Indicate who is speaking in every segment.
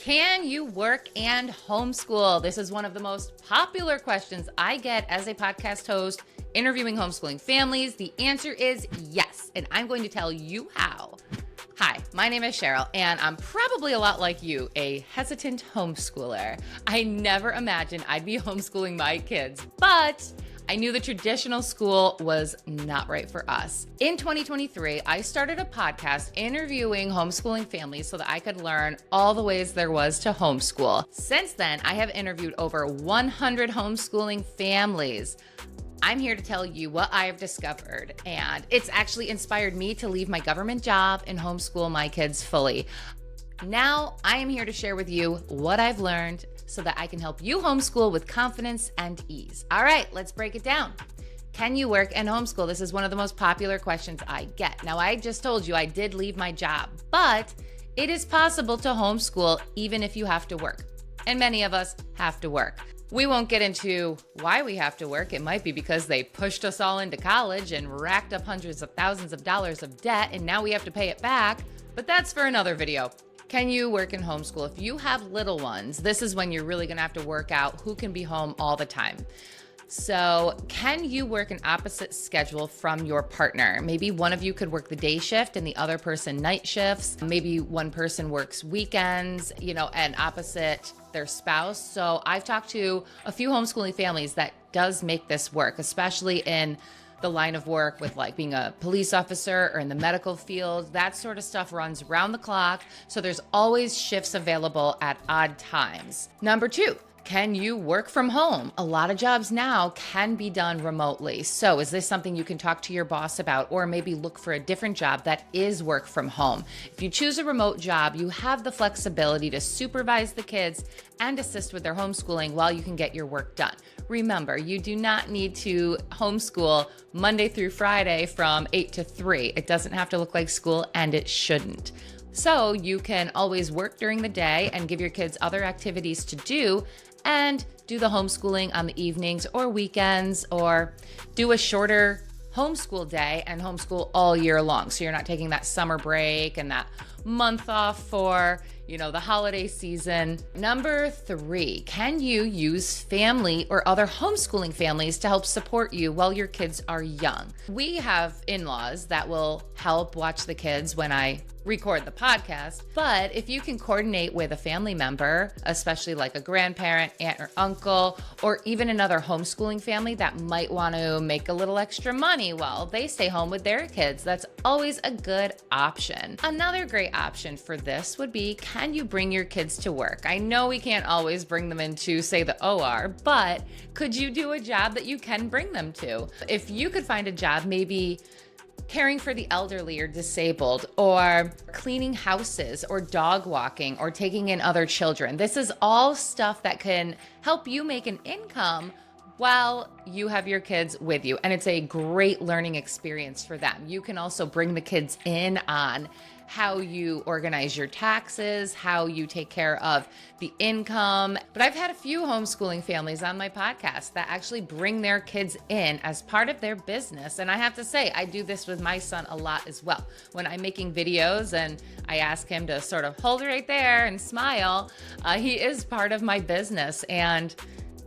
Speaker 1: Can you work and homeschool? This is one of the most popular questions I get as a podcast host interviewing homeschooling families. The answer is yes, and I'm going to tell you how. Hi, my name is Cheryl, and I'm probably a lot like you, a hesitant homeschooler. I never imagined I'd be homeschooling my kids, but I knew the traditional school was not right for us. In 2023, I started a podcast interviewing homeschooling families so that I could learn all the ways there was to homeschool. Since then, I have interviewed over 100 homeschooling families. I'm here to tell you what I have discovered, and it's actually inspired me to leave my government job and homeschool my kids fully. Now, I am here to share with you what I've learned so that I can help you homeschool with confidence and ease. All right, let's break it down. Can you work and homeschool? This is one of the most popular questions I get. Now, I just told you I did leave my job, but it is possible to homeschool even if you have to work. And many of us have to work. We won't get into why we have to work. It might be because they pushed us all into college and racked up hundreds of thousands of dollars of debt, and now we have to pay it back. But that's for another video. Can you work and homeschool? If you have little ones, this is when you're really gonna have to work out who can be home all the time. So can you work an opposite schedule from your partner? Maybe one of you could work the day shift and the other person night shifts. Maybe one person works weekends, and opposite their spouse. So I've talked to a few homeschooling families that does make this work, especially in the line of work with like being a police officer or in the medical field. That sort of stuff runs round the clock. So there's always shifts available at odd times. Number two, can you work from home? A lot of jobs now can be done remotely. So is this something you can talk to your boss about, or maybe look for a different job that is work from home? If you choose a remote job, you have the flexibility to supervise the kids and assist with their homeschooling while you can get your work done. Remember, you do not need to homeschool Monday through Friday from 8 to 3. It doesn't have to look like school, and it shouldn't. So you can always work during the day and give your kids other activities to do, and do the homeschooling on the evenings or weekends, or do a shorter homeschool day and homeschool all year long. So you're not taking that summer break and that month off for, the holiday season. Number three, can you use family or other homeschooling families to help support you while your kids are young? We have in-laws that will help watch the kids when I record the podcast, but if you can coordinate with a family member, especially like a grandparent, aunt or uncle, or even another homeschooling family that might want to make a little extra money while they stay home with their kids, that's always a good option. Another great option for this would be, can you bring your kids to work? I know we can't always bring them into, say, the OR, but could you do a job that you can bring them to? If you could find a job, maybe caring for the elderly or disabled, or cleaning houses, or dog walking, or taking in other children. This is all stuff that can help you make an income while you have your kids with you. And it's a great learning experience for them. You can also bring the kids in on how you organize your taxes, how you take care of the income. But I've had a few homeschooling families on my podcast that actually bring their kids in as part of their business. And I have to say, I do this with my son a lot as well. When I'm making videos and I ask him to sort of hold right there and smile, he is part of my business. And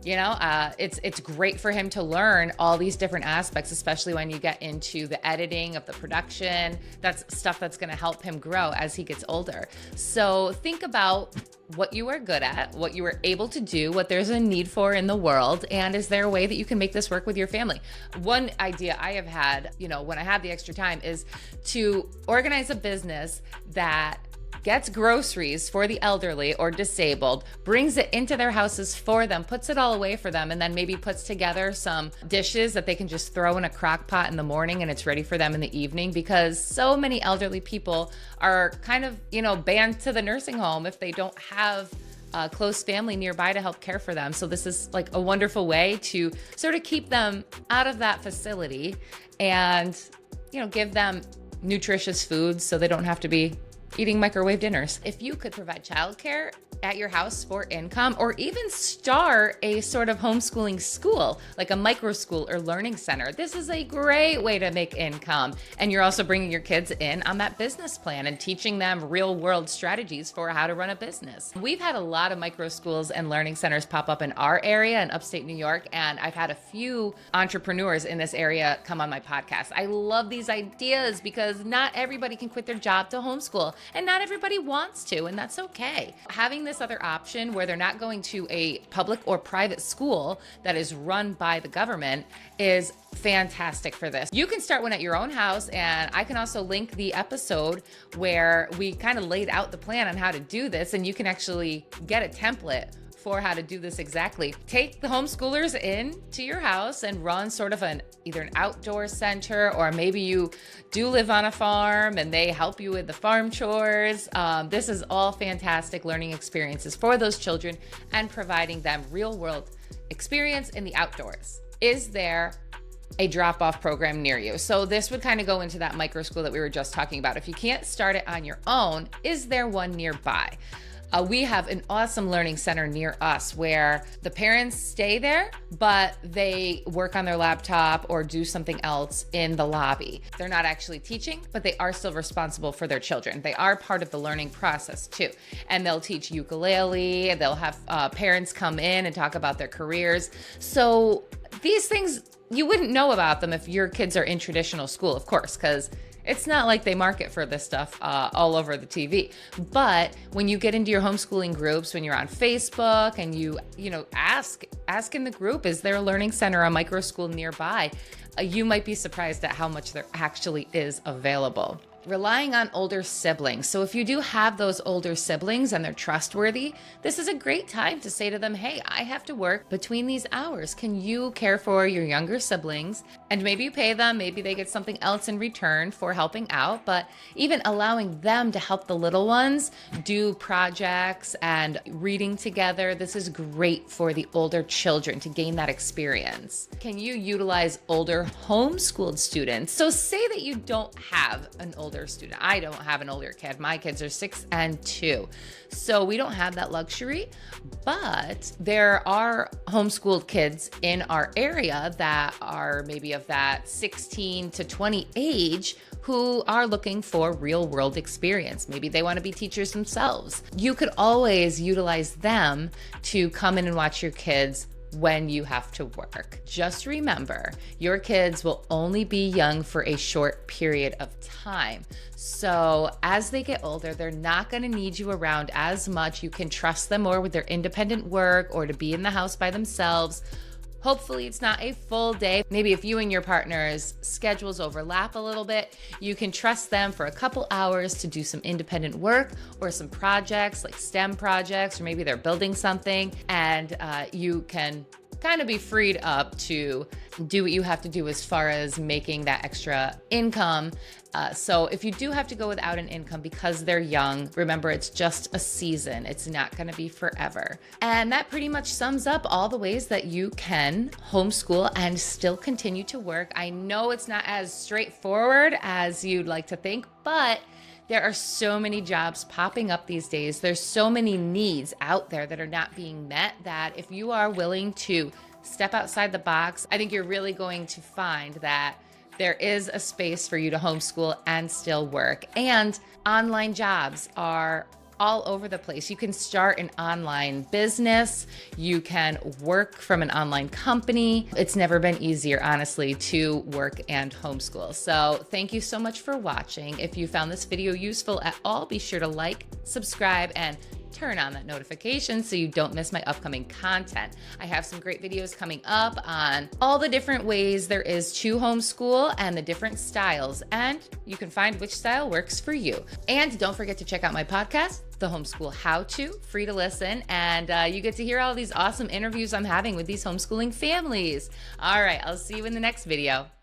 Speaker 1: it's great for him to learn all these different aspects, especially when you get into the editing of the production. That's stuff that's going to help him grow as he gets older. So think about what you are good at, what you are able to do, what there's a need for in the world, and is there a way that you can make this work with your family? One idea I have had, when I have the extra time, is to organize a business that gets groceries for the elderly or disabled, brings it into their houses for them, puts it all away for them, and then maybe puts together some dishes that they can just throw in a crock pot in the morning and it's ready for them in the evening, because so many elderly people are kind of, banned to the nursing home if they don't have a close family nearby to help care for them. So this is like a wonderful way to sort of keep them out of that facility and, give them nutritious foods so they don't have to be eating microwave dinners. If you could provide childcare at your house for income, or even start a sort of homeschooling school, like a micro school or learning center. This is a great way to make income. And you're also bringing your kids in on that business plan and teaching them real world strategies for how to run a business. We've had a lot of micro schools and learning centers pop up in our area in upstate New York, and I've had a few entrepreneurs in this area come on my podcast. I love these ideas because not everybody can quit their job to homeschool, and not everybody wants to, and that's okay. Having this other option where they're not going to a public or private school that is run by the government is fantastic for this. You can start one at your own house, and I can also link the episode where we kind of laid out the plan on how to do this, and you can actually get a template for how to do this exactly. Take the homeschoolers in to your house and run sort of either an outdoor center, or maybe you do live on a farm and they help you with the farm chores. This is all fantastic learning experiences for those children and providing them real world experience in the outdoors. Is there a drop-off program near you? So this would kind of go into that micro school that we were just talking about. If you can't start it on your own, is there one nearby? We have an awesome learning center near us where the parents stay there, but they work on their laptop or do something else in the lobby. They're not actually teaching, but they are still responsible for their children. They are part of the learning process too. And they'll teach ukulele, they'll have parents come in and talk about their careers. So these things, you wouldn't know about them if your kids are in traditional school, of course, because it's not like they market for this stuff all over the TV. But when you get into your homeschooling groups, when you're on Facebook and you ask in the group, is there a learning center, a micro school nearby? You might be surprised at how much there actually is available. Relying on older siblings. So if you do have those older siblings and they're trustworthy, this is a great time to say to them, hey, I have to work between these hours. Can you care for your younger siblings? And maybe you pay them, maybe they get something else in return for helping out, but even allowing them to help the little ones do projects and reading together. This is great for the older children to gain that experience. Can you utilize older homeschooled students? So say that you don't have an older student. I don't have an older kid. My kids are 6 and 2. So we don't have that luxury, but there are homeschooled kids in our area that are maybe of that 16 to 20 age who are looking for real world experience. Maybe they want to be teachers themselves. You could always utilize them to come in and watch your kids when you have to work. Just remember, your kids will only be young for a short period of time. So as they get older, they're not going to need you around as much. You can trust them more with their independent work or to be in the house by themselves. Hopefully it's not a full day. Maybe if you and your partner's schedules overlap a little bit, you can trust them for a couple hours to do some independent work or some projects like STEM projects, or maybe they're building something, and you can kind of be freed up to do what you have to do as far as making that extra income. So if you do have to go without an income because they're young, remember it's just a season. It's not going to be forever. And that pretty much sums up all the ways that you can homeschool and still continue to work. I know it's not as straightforward as you'd like to think, but there are so many jobs popping up these days. There's so many needs out there that are not being met that if you are willing to step outside the box, I think you're really going to find that there is a space for you to homeschool and still work. And online jobs are all over the place. You can start an online business. You can work from an online company. It's never been easier, honestly, to work and homeschool. So thank you so much for watching. If you found this video useful at all, be sure to like, subscribe, and turn on that notification so you don't miss my upcoming content. I have some great videos coming up on all the different ways there is to homeschool and the different styles, and you can find which style works for you. And don't forget to check out my podcast, The Homeschool How To, free to listen, and you get to hear all these awesome interviews I'm having with these homeschooling families. All right, I'll see you in the next video.